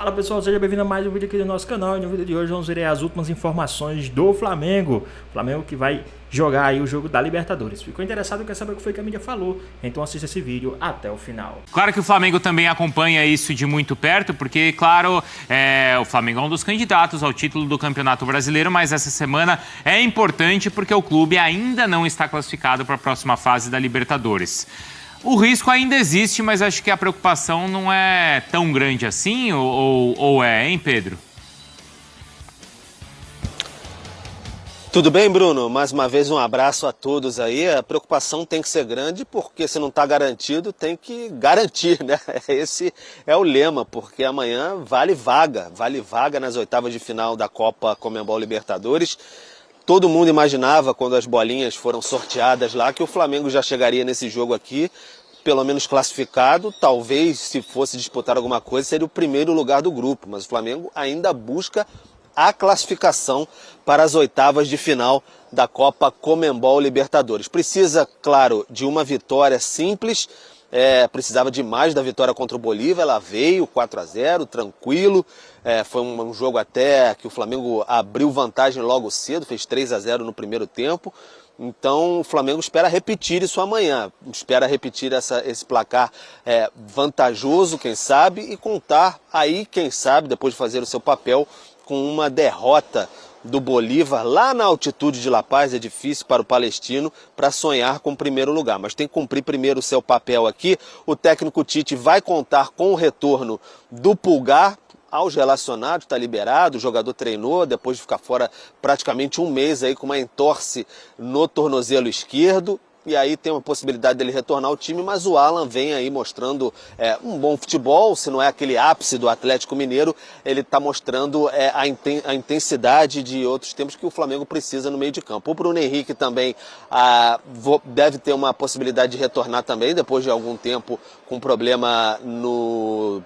Fala pessoal, seja bem-vindo a mais um vídeo aqui do nosso canal. E no vídeo de hoje vamos ver as últimas informações do Flamengo. Flamengo que vai jogar aí o jogo da Libertadores. Ficou interessado, quer saber o que foi que a mídia falou? Então assista esse vídeo até o final. Claro que o Flamengo também acompanha isso de muito perto, porque, claro, o Flamengo é um dos candidatos ao título do Campeonato Brasileiro, mas essa semana é importante porque o clube ainda não está classificado para a próxima fase da Libertadores. O risco ainda existe, mas acho que a preocupação não é tão grande assim, ou é, hein, Pedro? Tudo bem, Bruno? Mais uma vez um abraço a todos aí. A preocupação tem que ser grande porque se não está garantido, tem que garantir, né? Esse é o lema, porque amanhã vale vaga nas oitavas de final da Copa Conmebol Libertadores. Todo mundo imaginava, quando as bolinhas foram sorteadas lá, que o Flamengo já chegaria nesse jogo aqui, pelo menos classificado. Talvez, se fosse disputar alguma coisa, seria o primeiro lugar do grupo. Mas o Flamengo ainda busca a classificação para as oitavas de final da Copa Conmebol Libertadores. Precisa, claro, de uma vitória simples. Precisava demais da vitória contra o Bolívar, ela veio 4-0, tranquilo, foi um jogo até que o Flamengo abriu vantagem logo cedo, fez 3-0 no primeiro tempo, então o Flamengo espera repetir isso amanhã, espera repetir esse placar vantajoso, quem sabe, e contar aí, quem sabe, depois de fazer o seu papel, com uma derrota do Bolívar lá na altitude de La Paz. É difícil para o palestino para sonhar com o primeiro lugar, mas tem que cumprir primeiro o seu papel aqui. O técnico Tite vai contar com o retorno do Pulgar aos relacionados, está liberado, o jogador treinou depois de ficar fora praticamente um mês aí com uma entorse no tornozelo esquerdo. E aí tem uma possibilidade dele retornar ao time, mas o Alan vem aí mostrando um bom futebol. Se não é aquele ápice do Atlético Mineiro, ele está mostrando a intensidade de outros tempos que o Flamengo precisa no meio de campo. O Bruno Henrique também deve ter uma possibilidade de retornar também, depois de algum tempo com problema no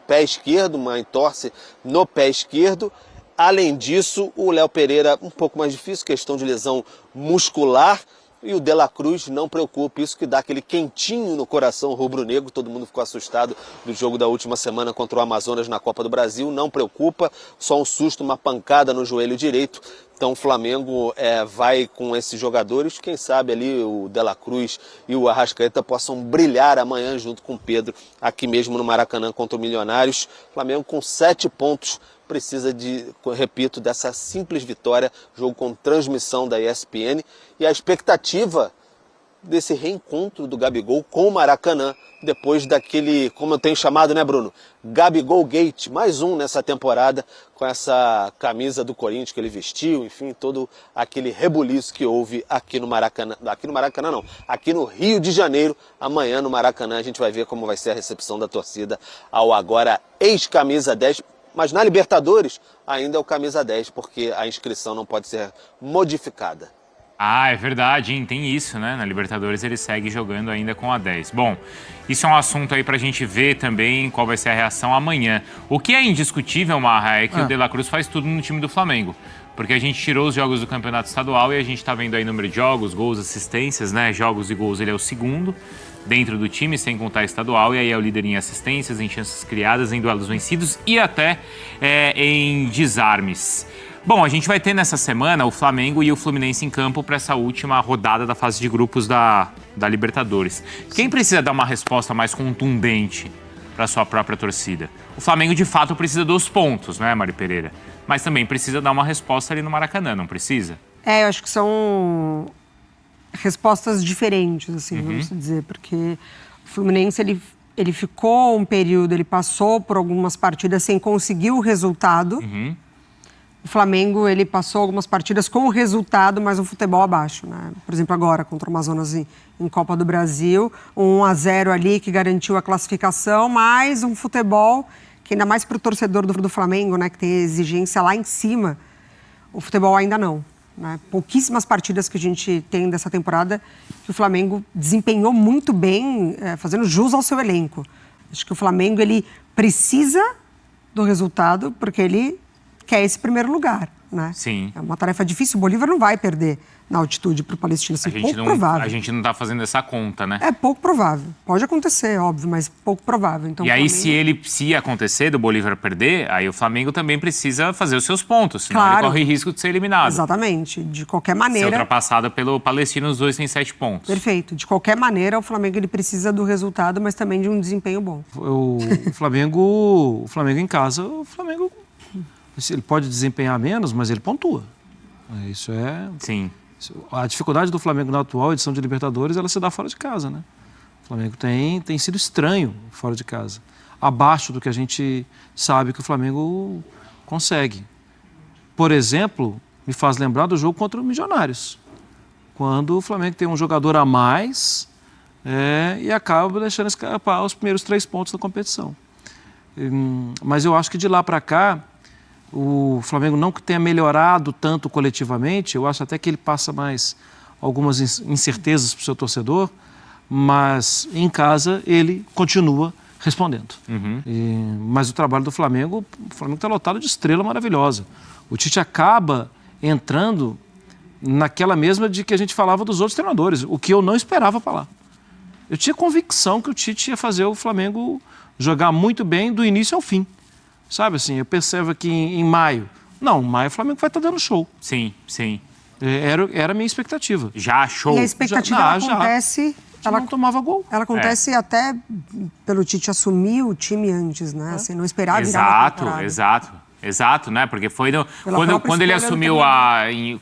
pé esquerdo, uma entorse no pé esquerdo. Além disso, o Léo Pereira, um pouco mais difícil, questão de lesão muscular. E o De La Cruz não preocupa, isso que dá aquele quentinho no coração rubro-negro. Todo mundo ficou assustado do jogo da última semana contra o Amazonas na Copa do Brasil. Não preocupa, só um susto, uma pancada no joelho direito. Então o Flamengo vai com esses jogadores. Quem sabe ali o De La Cruz e o Arrascaeta possam brilhar amanhã junto com o Pedro, aqui mesmo no Maracanã contra o Milionários. Flamengo com 7 pontos. Precisa repito, dessa simples vitória, jogo com transmissão da ESPN, e a expectativa desse reencontro do Gabigol com o Maracanã, depois daquele, como eu tenho chamado, né, Bruno? Gabigol Gate, mais um nessa temporada, com essa camisa do Corinthians que ele vestiu, enfim, todo aquele rebuliço que houve aqui no Maracanã. Aqui no Maracanã não, aqui no Rio de Janeiro. Amanhã no Maracanã a gente vai ver como vai ser a recepção da torcida ao agora ex-camisa 10. Mas na Libertadores ainda é o camisa 10, porque a inscrição não pode ser modificada. Ah, é verdade, hein? Tem isso, né? Na Libertadores ele segue jogando ainda com a 10. Bom, isso é um assunto aí pra gente ver também qual vai ser a reação amanhã. O que é indiscutível, Marra, é que o De La Cruz faz tudo no time do Flamengo. Porque a gente tirou os jogos do Campeonato Estadual e a gente tá vendo aí número de jogos, gols, assistências, né? Jogos e gols, ele é o segundo dentro do time, sem contar estadual, e aí é o líder em assistências, em chances criadas, em duelos vencidos e até em desarmes. Bom, a gente vai ter nessa semana o Flamengo e o Fluminense em campo para essa última rodada da fase de grupos da Libertadores. Quem precisa dar uma resposta mais contundente para sua própria torcida? O Flamengo, de fato, precisa dos pontos, né, Mari Pereira? Mas também precisa dar uma resposta ali no Maracanã, não precisa? Eu acho que são respostas diferentes, assim, vamos dizer, porque o Fluminense, ele ficou um período, ele passou por algumas partidas sem conseguir o resultado. O Flamengo, ele passou algumas partidas com o resultado, mas o futebol abaixo, né? Por exemplo, agora, contra o Amazonas em Copa do Brasil, 1-0 ali que garantiu a classificação, mas um futebol que ainda mais para o torcedor do Flamengo, né, que tem exigência lá em cima, o futebol ainda não. Né? Pouquíssimas partidas que a gente tem dessa temporada que o Flamengo desempenhou muito bem, fazendo jus ao seu elenco. Acho que o Flamengo, ele precisa do resultado, porque ele quer esse primeiro lugar, né? Sim. É uma tarefa difícil, o Bolívar não vai perder na altitude para o Palestino, assim, pouco provável. A gente não tá fazendo essa conta, né? É pouco provável. Pode acontecer, óbvio, mas pouco provável. Então, e aí, Flamengo... se acontecer do Bolívar perder, aí o Flamengo também precisa fazer os seus pontos, senão Claro. ele corre risco de ser eliminado. Exatamente. De qualquer Ser maneira... ultrapassado pelo Palestino, os dois têm 7 pontos. Perfeito. De qualquer maneira, o Flamengo ele precisa do resultado, mas também de um desempenho bom. O Flamengo em casa, o Flamengo ele pode desempenhar menos, mas ele pontua. Isso é... Sim. A dificuldade do Flamengo na atual edição de Libertadores, ela se dá fora de casa, né? O Flamengo tem sido estranho fora de casa. Abaixo do que a gente sabe que o Flamengo consegue. Por exemplo, me faz lembrar do jogo contra o Milionários. Quando o Flamengo tem um jogador a mais e acaba deixando escapar os primeiros 3 pontos da competição. Mas eu acho que de lá para cá, o Flamengo não que tenha melhorado tanto coletivamente, eu acho até que ele passa mais algumas incertezas para o seu torcedor, mas em casa ele continua respondendo. Mas o trabalho do Flamengo, o Flamengo está lotado de estrela maravilhosa. O Tite acaba entrando naquela mesma de que a gente falava dos outros treinadores, o que eu não esperava falar. Eu tinha convicção que o Tite ia fazer o Flamengo jogar muito bem do início ao fim. Sabe assim, eu percebo que em maio... Não, em maio o Flamengo vai estar dando show. Sim, sim. Era a minha expectativa. Já show. E a expectativa ela acontece... Ela não tomava gol. Ela acontece até pelo Tite assumir o time antes, né? Assim, não esperar virar a temporada. Exato, né? Porque foi quando ele assumiu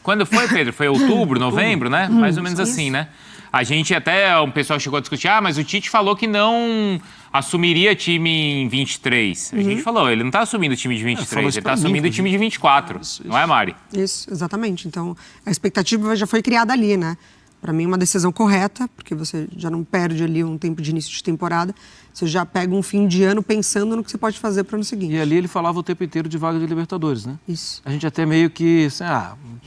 quando foi, Pedro? Foi outubro, novembro, né? Mais ou menos assim, né? A gente até, um pessoal chegou a discutir, mas o Tite falou que não assumiria time em 23. A gente falou, ele não está assumindo o time de 23, ele está assumindo o time de 24, não é, Mari? Isso, exatamente. Então, a expectativa já foi criada ali, né? Para mim, uma decisão correta, porque você já não perde ali um tempo de início de temporada, você já pega um fim de ano pensando no que você pode fazer para o ano seguinte. E ali ele falava o tempo inteiro de vaga de Libertadores, né? Isso. A gente até meio que, assim,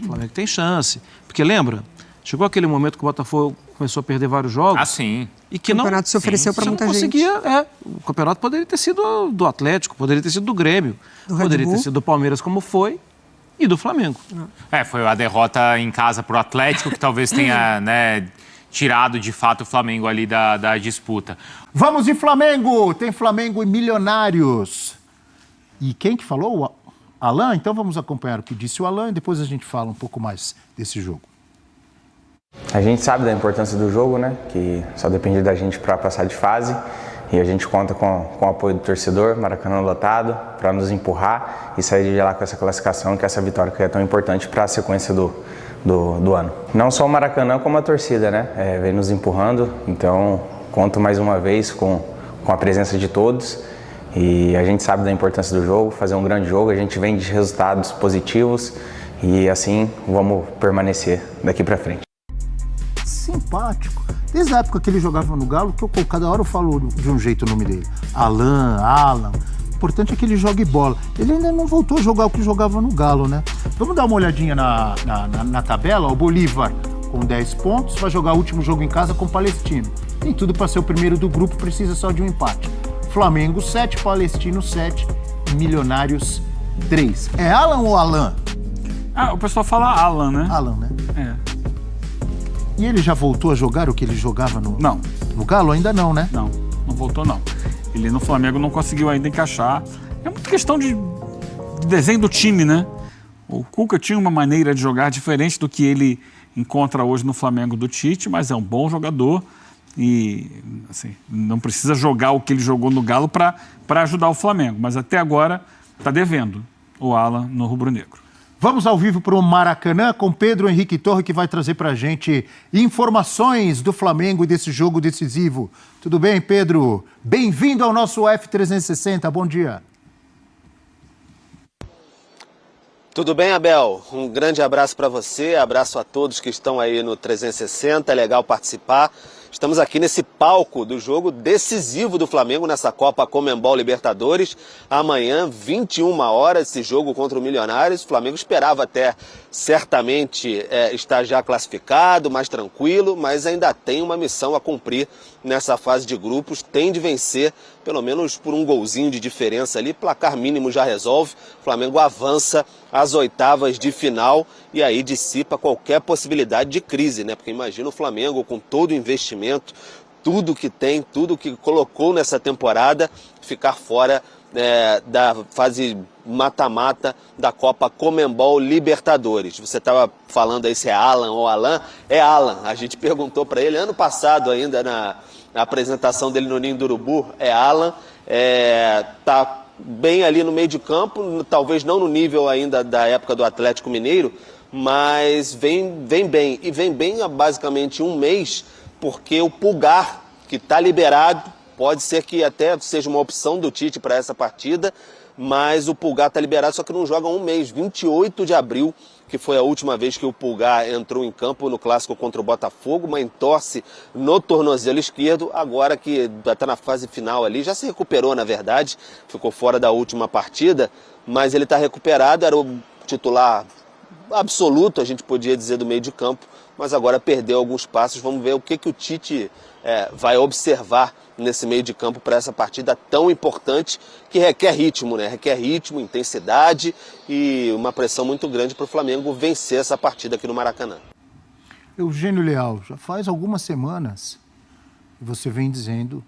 o Flamengo tem chance. Porque lembra, chegou aquele momento que o Botafogo começou a perder vários jogos. Ah, sim. E que o campeonato se ofereceu para muita gente. O campeonato poderia ter sido do Atlético, poderia ter sido do Grêmio, poderia ter sido do Palmeiras como foi e do Flamengo. Foi a derrota em casa pro Atlético que talvez tenha, né, tirado de fato o Flamengo ali da disputa. Vamos de Flamengo! Tem Flamengo e Milionários. E quem que falou? O Alan? Então vamos acompanhar o que disse o Alan e depois a gente fala um pouco mais desse jogo. A gente sabe da importância do jogo, né? Que só depende da gente para passar de fase. E a gente conta com o apoio do torcedor, Maracanã lotado, para nos empurrar e sair de lá com essa classificação, que é essa vitória que é tão importante para a sequência do ano. Não só o Maracanã, como a torcida, né? Vem nos empurrando, então conto mais uma vez com a presença de todos. E a gente sabe da importância do jogo, fazer um grande jogo, a gente vem de resultados positivos e assim vamos permanecer daqui para frente. Simpático. Desde a época que ele jogava no Galo, que cada hora eu falo de um jeito o nome dele. Alan. O importante é que ele jogue bola. Ele ainda não voltou a jogar o que jogava no Galo, né? Vamos dar uma olhadinha na tabela. O Bolívar com 10 pontos vai jogar o último jogo em casa com o Palestino. Tem tudo para ser o primeiro do grupo, precisa só de um empate. Flamengo 7, Palestino 7, Milionários 3. É Alan ou Alan? O pessoal fala Alan, né? Alan, né? E ele já voltou a jogar o que ele jogava no Galo? Ainda não, né? Não voltou não. Ele no Flamengo não conseguiu ainda encaixar. É muita questão de desenho do time, né? O Cuca tinha uma maneira de jogar diferente do que ele encontra hoje no Flamengo do Tite, mas é um bom jogador e assim, não precisa jogar o que ele jogou no Galo para ajudar o Flamengo. Mas até agora está devendo o Alan no rubro-negro. Vamos ao vivo para o Maracanã com Pedro Henrique Torre, que vai trazer para a gente informações do Flamengo e desse jogo decisivo. Tudo bem, Pedro? Bem-vindo ao nosso F360. Bom dia. Tudo bem, Abel? Um grande abraço para você, abraço a todos que estão aí no 360, é legal participar. Estamos aqui nesse palco do jogo decisivo do Flamengo nessa Copa Conmebol Libertadores. Amanhã, 21 horas, esse jogo contra o Milionários. O Flamengo esperava até certamente está já classificado, mais tranquilo, mas ainda tem uma missão a cumprir nessa fase de grupos. Tem de vencer, pelo menos por um golzinho de diferença ali, placar mínimo já resolve. O Flamengo avança às oitavas de final e aí dissipa qualquer possibilidade de crise, né? Porque imagina o Flamengo com todo o investimento, tudo que tem, tudo que colocou nessa temporada, ficar fora da fase mata-mata da Copa Conmebol Libertadores. Você estava falando aí se é Alan ou Alan. É Alan. A gente perguntou para ele ano passado ainda na apresentação dele no Ninho do Urubu. É Alan. Tá bem ali no meio de campo, talvez não no nível ainda da época do Atlético Mineiro, mas vem bem. E vem bem há basicamente um mês, porque o Pulgar, que está liberado, pode ser que até seja uma opção do Tite para essa partida, mas o Pulgar está liberado, só que não joga um mês. 28 de abril, que foi a última vez que o Pulgar entrou em campo no clássico contra o Botafogo, uma entorse no tornozelo esquerdo, agora que está na fase final ali, já se recuperou na verdade, ficou fora da última partida, mas ele está recuperado, era o titular absoluto, a gente podia dizer, do meio de campo, mas agora perdeu alguns passos. Vamos ver o que o Tite vai observar nesse meio de campo para essa partida tão importante, que requer ritmo, né? Requer ritmo, intensidade e uma pressão muito grande para o Flamengo vencer essa partida aqui no Maracanã. Eugênio Leal, já faz algumas semanas que você vem dizendo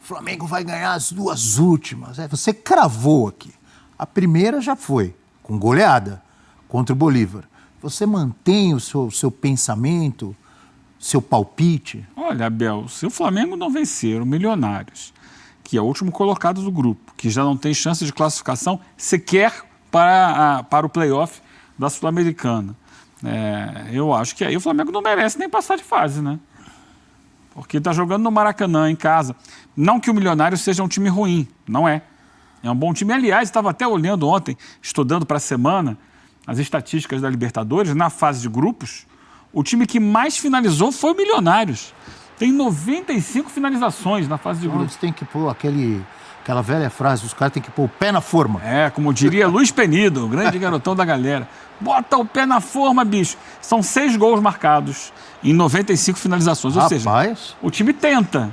o Flamengo vai ganhar as duas últimas. Você cravou aqui. A primeira já foi, com goleada, contra o Bolívar. Você mantém o seu pensamento, seu palpite? Olha, Abel, se o Flamengo não vencer o Milionários, que é o último colocado do grupo, que já não tem chance de classificação sequer para o play-off da Sul-Americana, eu acho que aí o Flamengo não merece nem passar de fase, né? Porque está jogando no Maracanã, em casa. Não que o Milionários seja um time ruim, não é. É um bom time. Aliás, estava até olhando ontem, estudando para a semana, as estatísticas da Libertadores, na fase de grupos, o time que mais finalizou foi o Milionários. Tem 95 finalizações na fase de grupos. Eles têm que pôr aquela velha frase, os caras têm que pôr o pé na forma. Como diria Luiz Penido, o grande garotão da galera. Bota o pé na forma, bicho. São 6 gols marcados em 95 finalizações. Ou seja, o time tenta,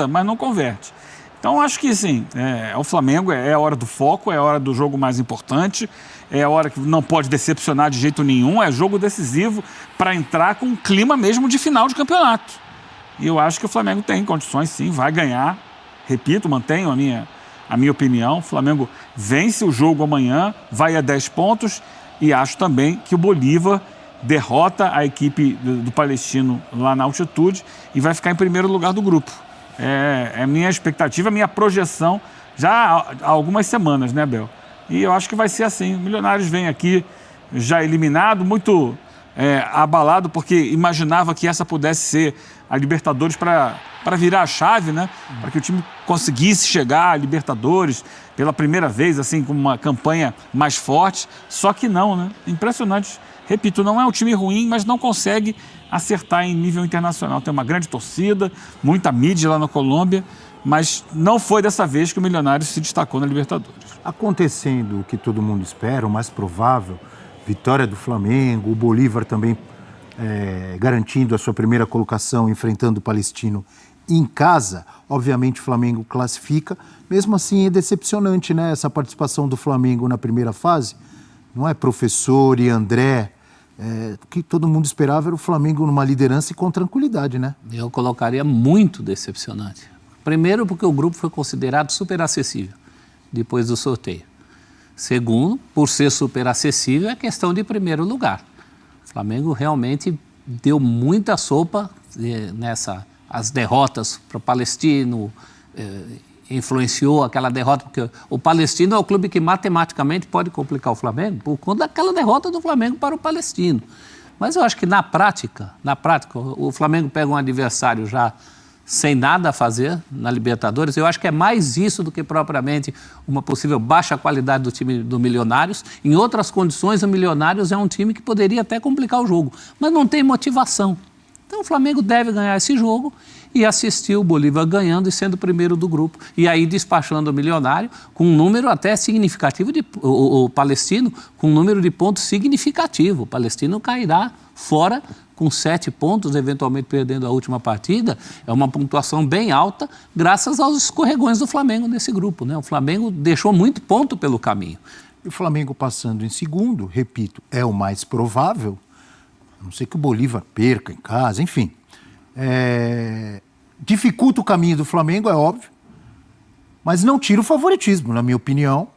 mas não converte. Então, acho que, sim, o Flamengo é a hora do foco, é a hora do jogo mais importante, é a hora que não pode decepcionar de jeito nenhum, é jogo decisivo para entrar com um clima mesmo de final de campeonato. E eu acho que o Flamengo tem condições, sim, vai ganhar. Repito, mantenho a minha opinião. O Flamengo vence o jogo amanhã, vai a 10 pontos e acho também que o Bolívar derrota a equipe do Palestino lá na altitude e vai ficar em primeiro lugar do grupo. É minha expectativa, minha projeção já há algumas semanas, né, Bel? E eu acho que vai ser assim. O Milionários vem aqui já eliminado, muito abalado, porque imaginava que essa pudesse ser a Libertadores para virar a chave, né? Para que o time conseguisse chegar à Libertadores pela primeira vez, assim, com uma campanha mais forte. Só que não, né? Impressionante. Repito, não é um time ruim, mas não consegue acertar em nível internacional. Tem uma grande torcida, muita mídia lá na Colômbia, mas não foi dessa vez que o Milionários se destacou na Libertadores. Acontecendo o que todo mundo espera, o mais provável, vitória do Flamengo, o Bolívar também garantindo a sua primeira colocação, enfrentando o Palestino em casa, obviamente o Flamengo classifica. Mesmo assim é decepcionante, né, essa participação do Flamengo na primeira fase. Não é, professor e André? O que todo mundo esperava era o Flamengo numa liderança e com tranquilidade, né? Eu colocaria muito decepcionante. Primeiro, porque o grupo foi considerado super acessível depois do sorteio. Segundo, por ser super acessível, é questão de primeiro lugar. O Flamengo realmente deu muita sopa as derrotas para o Palestino, influenciou aquela derrota, porque o Palestino é o clube que matematicamente pode complicar o Flamengo por conta daquela derrota do Flamengo para o Palestino. Mas eu acho que na prática, o Flamengo pega um adversário já sem nada a fazer na Libertadores. Eu acho que é mais isso do que propriamente uma possível baixa qualidade do time do Milionários. Em outras condições, o Milionários é um time que poderia até complicar o jogo, mas não tem motivação. Então o Flamengo deve ganhar esse jogo e assistir o Bolívar ganhando e sendo o primeiro do grupo. E aí despachando o Milionário com um número até significativo, o Palestino com um número de pontos significativo. O Palestino cairá fora com 7 pontos, eventualmente perdendo a última partida. É uma pontuação bem alta, graças aos escorregões do Flamengo nesse grupo, né? O Flamengo deixou muito ponto pelo caminho. E o Flamengo passando em segundo, repito, é o mais provável, a não ser que o Bolívar perca em casa, enfim. Dificulta o caminho do Flamengo, é óbvio, mas não tira o favoritismo, na minha opinião.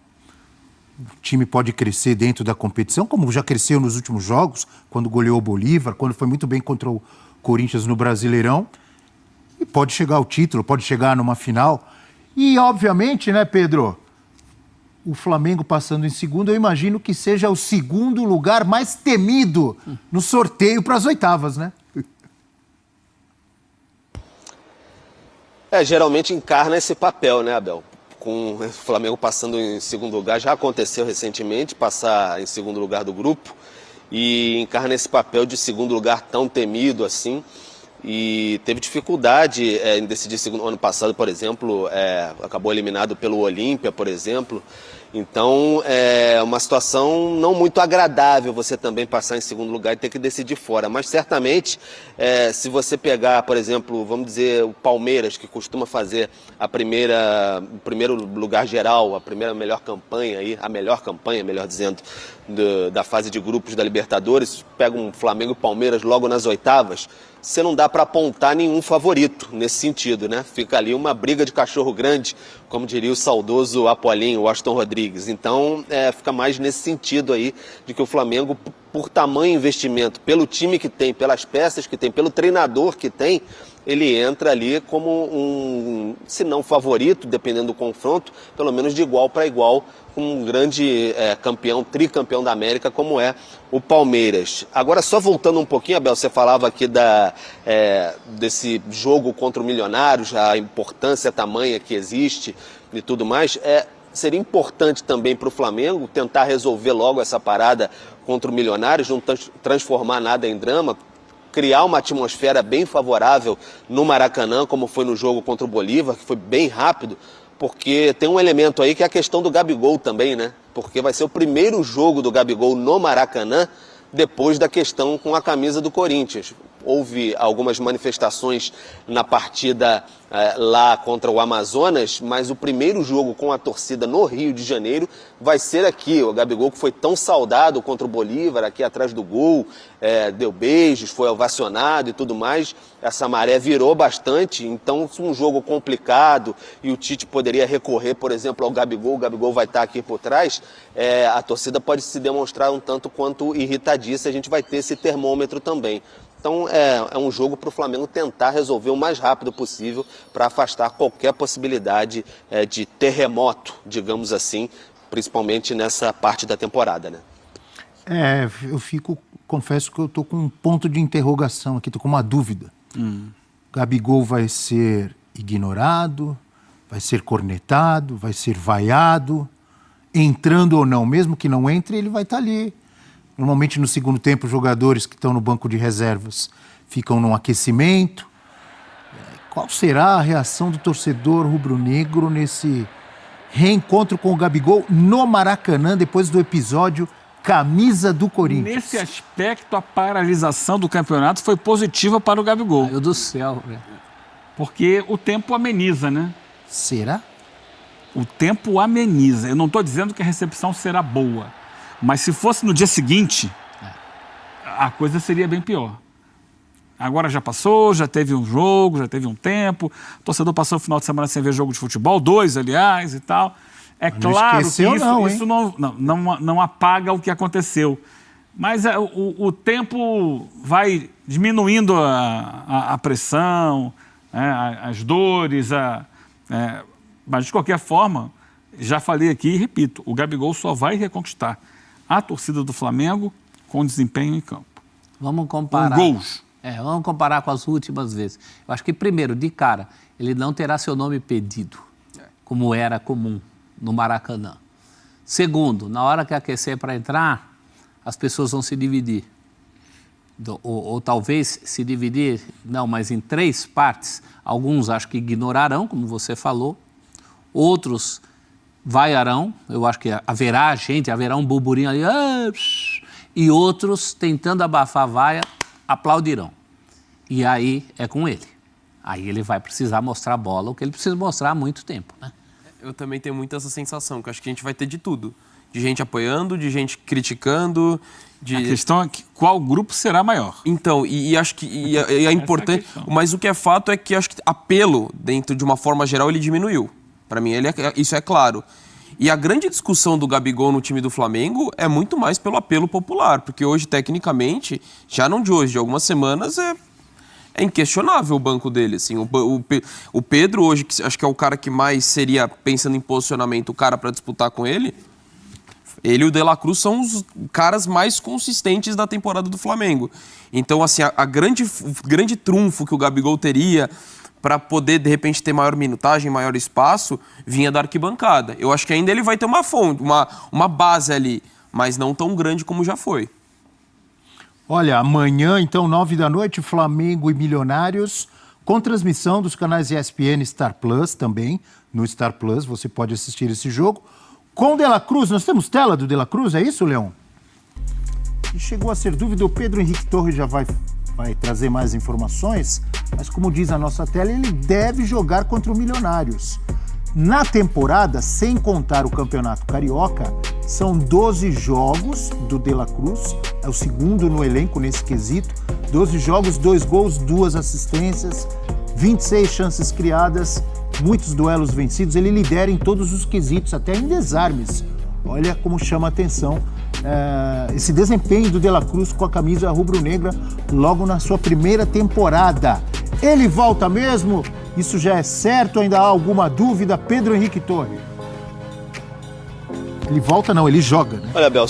O time pode crescer dentro da competição, como já cresceu nos últimos jogos, quando goleou o Bolívar, quando foi muito bem contra o Corinthians no Brasileirão. E pode chegar ao título, pode chegar numa final. E, obviamente, né, Pedro, o Flamengo passando em segundo, eu imagino que seja o segundo lugar mais temido no sorteio para as oitavas, né? Geralmente encarna esse papel, né, Abel? Com o Flamengo passando em segundo lugar, já aconteceu recentemente, passar em segundo lugar do grupo, e encarna esse papel de segundo lugar tão temido assim, e teve dificuldade em decidir segundo. Ano passado, por exemplo, acabou eliminado pelo Olímpia, por exemplo. Então, é uma situação não muito agradável você também passar em segundo lugar e ter que decidir fora. Mas, certamente, se você pegar, por exemplo, vamos dizer, o Palmeiras, que costuma fazer o primeiro lugar geral, a primeira melhor campanha, a melhor campanha, melhor dizendo, da fase de grupos da Libertadores, pega um Flamengo e Palmeiras logo nas oitavas, você não dá para apontar nenhum favorito nesse sentido, né? Fica ali uma briga de cachorro grande, como diria o saudoso Apolinho, o Aston Rodrigues. Então, fica mais nesse sentido aí, de que o Flamengo, por tamanho investimento, pelo time que tem, pelas peças que tem, pelo treinador que tem, ele entra ali como se não favorito, dependendo do confronto, pelo menos de igual para igual, com um grande tricampeão da América, como é o Palmeiras. Agora, só voltando um pouquinho, Abel, você falava aqui desse jogo contra o Milionários, a importância tamanha que existe e tudo mais. Seria importante também para o Flamengo tentar resolver logo essa parada contra o Milionários, não transformar nada em drama, criar uma atmosfera bem favorável no Maracanã, como foi no jogo contra o Bolívar, que foi bem rápido, porque tem um elemento aí que é a questão do Gabigol também, né? Porque vai ser o primeiro jogo do Gabigol no Maracanã depois da questão com a camisa do Corinthians. Houve algumas manifestações na partida lá contra o Amazonas, mas o primeiro jogo com a torcida no Rio de Janeiro vai ser aqui. O Gabigol, que foi tão saudado contra o Bolívar, aqui atrás do gol, deu beijos, foi ovacionado e tudo mais. Essa maré virou bastante, então um jogo complicado e o Tite poderia recorrer, por exemplo, ao Gabigol, o Gabigol vai estar aqui por trás, a torcida pode se demonstrar um tanto quanto irritadiça, a gente vai ter esse termômetro também. Então é um jogo para o Flamengo tentar resolver o mais rápido possível para afastar qualquer possibilidade de terremoto, digamos assim, principalmente nessa parte da temporada, né? Confesso que eu estou com um ponto de interrogação aqui, estou com uma dúvida. Gabigol vai ser ignorado, vai ser cornetado, vai ser vaiado, entrando ou não, mesmo que não entre, ele vai estar ali. Normalmente, no segundo tempo, os jogadores que estão no banco de reservas ficam num aquecimento. Qual será a reação do torcedor rubro-negro nesse reencontro com o Gabigol no Maracanã, depois do episódio camisa do Corinthians? Nesse aspecto, a paralisação do campeonato foi positiva para o Gabigol. Meu Deus do céu, velho. Porque o tempo ameniza, né? Será? O tempo ameniza. Eu não estou dizendo que a recepção será boa. Mas se fosse no dia seguinte, a coisa seria bem pior. Agora já passou, já teve um jogo, já teve um tempo. O torcedor passou o final de semana sem ver jogo de futebol, 2, aliás, e tal. É claro que isso não apaga o que aconteceu. Mas o tempo vai diminuindo a pressão, as dores. Mas, de qualquer forma, já falei aqui e repito, o Gabigol só vai reconquistar a torcida do Flamengo com desempenho em campo. Vamos comparar. Com gols. Vamos comparar com as últimas vezes. Eu acho que, primeiro, de cara, ele não terá seu nome pedido, como era comum no Maracanã. Segundo, na hora que aquecer para entrar, as pessoas vão se dividir. ou talvez se dividir, não, mas em 3 partes. Alguns acho que ignorarão, como você falou, outros vaiarão, eu acho que haverá um burburinho ali, e outros, tentando abafar a vaia, aplaudirão. E aí é com ele. Aí ele vai precisar mostrar a bola, o que ele precisa mostrar há muito tempo, né? Eu também tenho muito essa sensação, que eu acho que a gente vai ter de tudo. De gente apoiando, de gente criticando. A questão é que qual grupo será maior. Então, e acho que é importante, mas o que é fato é que acho que apelo, dentro de uma forma geral, ele diminuiu. Para mim, isso é claro. E a grande discussão do Gabigol no time do Flamengo é muito mais pelo apelo popular, porque hoje, tecnicamente, já não de hoje, de algumas semanas, é inquestionável o banco dele. Assim. O Pedro hoje, que acho que é o cara que mais seria, pensando em posicionamento, o cara para disputar com ele e o De La Cruz são os caras mais consistentes da temporada do Flamengo. Então, assim, o grande trunfo que o Gabigol teria para poder, de repente, ter maior minutagem, maior espaço, vinha da arquibancada. Eu acho que ainda ele vai ter uma fonte, uma base ali, mas não tão grande como já foi. Olha, amanhã, então, 9 da noite, Flamengo e Milionários, com transmissão dos canais ESPN e Star Plus também. No Star Plus você pode assistir esse jogo. Com o De La Cruz, nós temos tela do De La Cruz, é isso, Leão? E chegou a ser dúvida, o Pedro Henrique Torres já vai trazer mais informações, mas como diz a nossa tela, ele deve jogar contra o Milionários. Na temporada, sem contar o Campeonato Carioca, são 12 jogos do De La Cruz, é o segundo no elenco nesse quesito, 12 jogos, 2 gols, 2 assistências, 26 chances criadas, muitos duelos vencidos, ele lidera em todos os quesitos, até em desarmes. Olha como chama a atenção esse desempenho do De La Cruz com a camisa rubro-negra logo na sua primeira temporada. Ele volta mesmo? Isso já é certo? Ainda há alguma dúvida? Pedro Henrique Torres. Ele volta não, ele joga, né? Olha, Bel,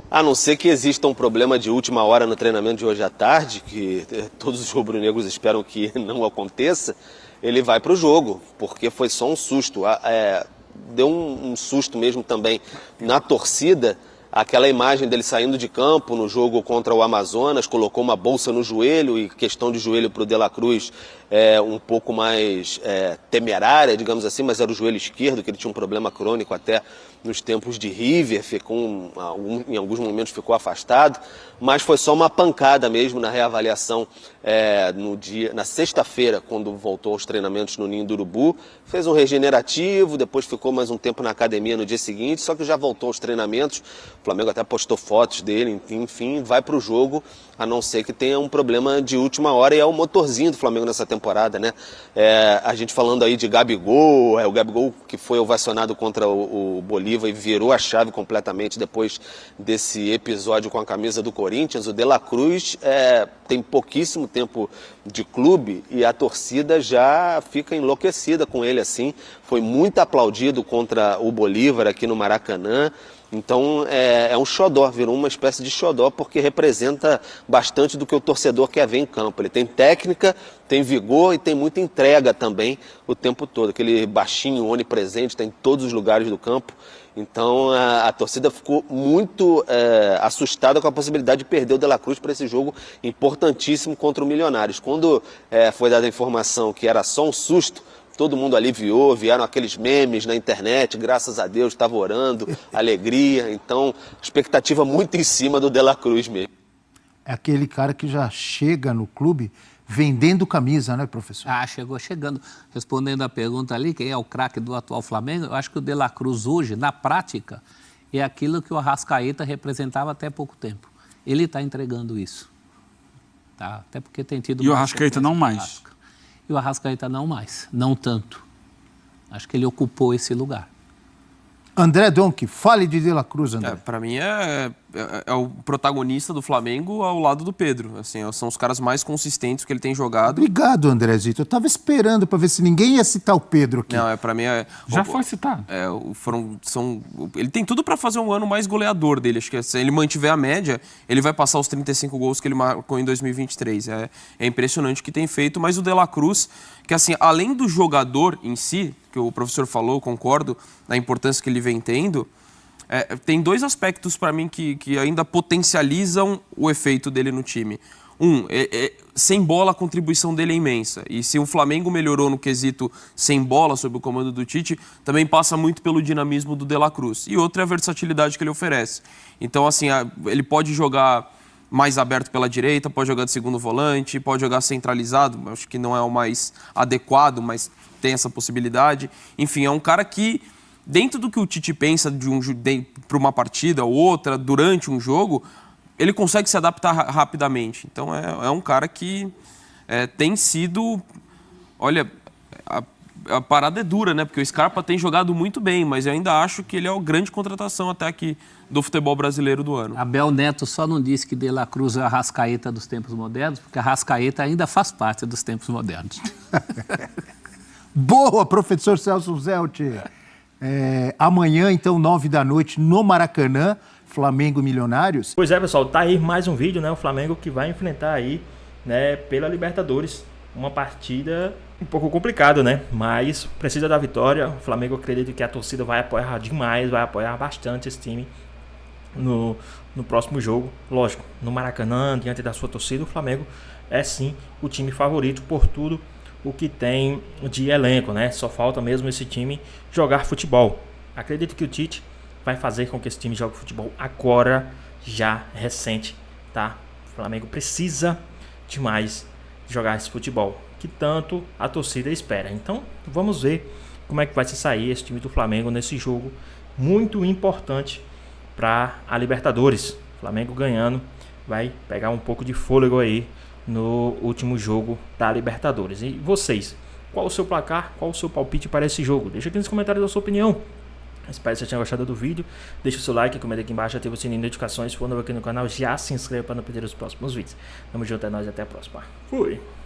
a não ser que exista um problema de última hora no treinamento de hoje à tarde, que todos os rubro-negros esperam que não aconteça, ele vai para o jogo, porque foi só um susto. Deu um susto mesmo também na torcida, aquela imagem dele saindo de campo no jogo contra o Amazonas, colocou uma bolsa no joelho, e questão de joelho para o De La Cruz um pouco mais temerária, digamos assim, mas era o joelho esquerdo, que ele tinha um problema crônico até nos tempos de River, em alguns momentos ficou afastado, mas foi só uma pancada mesmo na reavaliação na sexta-feira, quando voltou aos treinamentos no Ninho do Urubu, fez um regenerativo, depois ficou mais um tempo na academia no dia seguinte, só que já voltou aos treinamentos, o Flamengo até postou fotos dele, enfim, vai para o jogo, a não ser que tenha um problema de última hora, e é o motorzinho do Flamengo nessa temporada, né? A gente falando aí de Gabigol, o Gabigol que foi ovacionado contra o Bolívar e virou a chave completamente depois desse episódio com a camisa do Corinthians. O De La Cruz tem pouquíssimo tempo de clube e a torcida já fica enlouquecida com ele assim. Foi muito aplaudido contra o Bolívar aqui no Maracanã. Então é um xodó, virou uma espécie de xodó, porque representa bastante do que o torcedor quer ver em campo. Ele tem técnica, tem vigor e tem muita entrega também o tempo todo. Aquele baixinho onipresente, está em todos os lugares do campo. Então a torcida ficou muito assustada com a possibilidade de perder o De La Cruz para esse jogo importantíssimo contra o Milionários. Quando foi dada a informação que era só um susto, todo mundo aliviou, vieram aqueles memes na internet, graças a Deus, estava orando, alegria. Então, expectativa muito em cima do De La Cruz mesmo. É aquele cara que já chega no clube vendendo camisa, né, professor? Chegou chegando. Respondendo a pergunta ali, quem é o craque do atual Flamengo, eu acho que o De La Cruz hoje, na prática, é aquilo que o Arrascaeta representava até pouco tempo. Ele está entregando isso. Tá? Até porque tem tido... E o Arrascaeta não mais. E o Arrascaeta não mais, não tanto. Acho que ele ocupou esse lugar. André Donk, fale de La Cruz, André. Para mim é o protagonista do Flamengo ao lado do Pedro. Assim, são os caras mais consistentes que ele tem jogado. Obrigado, Andrezito. Eu estava esperando para ver se ninguém ia citar o Pedro aqui. Não, para mim Já foi citado. Ele tem tudo para fazer um ano mais goleador dele. Acho que se ele mantiver a média, ele vai passar os 35 gols que ele marcou em 2023. É impressionante o que tem feito, mas o De La Cruz, que assim, além do jogador em si, que o professor falou, concordo, na importância que ele vem tendo, tem dois aspectos para mim que ainda potencializam o efeito dele no time. Sem bola a contribuição dele é imensa. E se o Flamengo melhorou no quesito sem bola, sob o comando do Tite, também passa muito pelo dinamismo do De La Cruz. E outra é a versatilidade que ele oferece. Então, assim, ele pode jogar mais aberto pela direita, pode jogar de segundo volante, pode jogar centralizado, acho que não é o mais adequado, mas tem essa possibilidade. Enfim, é um cara que, dentro do que o Tite pensa para uma partida ou outra, durante um jogo, ele consegue se adaptar rapidamente. Então é um cara que tem sido... Olha, a parada é dura, né? Porque o Scarpa tem jogado muito bem, mas eu ainda acho que ele é a grande contratação até aqui do futebol brasileiro do ano. Abel Neto só não disse que De La Cruz é a Arrascaeta dos tempos modernos, porque a Arrascaeta ainda faz parte dos tempos modernos. Boa, professor Celso Zelt. Amanhã, então, 9 da noite, no Maracanã, Flamengo Milionários. Pois é, pessoal, tá aí mais um vídeo, né? O Flamengo que vai enfrentar aí, né, pela Libertadores, uma partida um pouco complicada, né? Mas precisa da vitória. O Flamengo acredita que a torcida vai apoiar demais, vai apoiar bastante esse time no próximo jogo. Lógico, no Maracanã, diante da sua torcida, o Flamengo é sim o time favorito por tudo o que tem de elenco, né? Só falta mesmo esse time jogar futebol. Acredito que o Tite vai fazer com que esse time jogue futebol agora, já recente, tá? O Flamengo precisa demais jogar esse futebol, que tanto a torcida espera. Então, vamos ver como é que vai se sair esse time do Flamengo nesse jogo muito importante para a Libertadores. O Flamengo ganhando vai pegar um pouco de fôlego aí no último jogo da Libertadores. E vocês, qual o seu placar, qual o seu palpite para esse jogo? Deixa aqui nos comentários a sua opinião. Espero que você tenha gostado do vídeo. Deixa o seu like, comenta aqui embaixo, ativa o sininho de notificações. Se for novo aqui no canal, já se inscreva para não perder os próximos vídeos. Tamo junto, é nóis, até a próxima. Fui!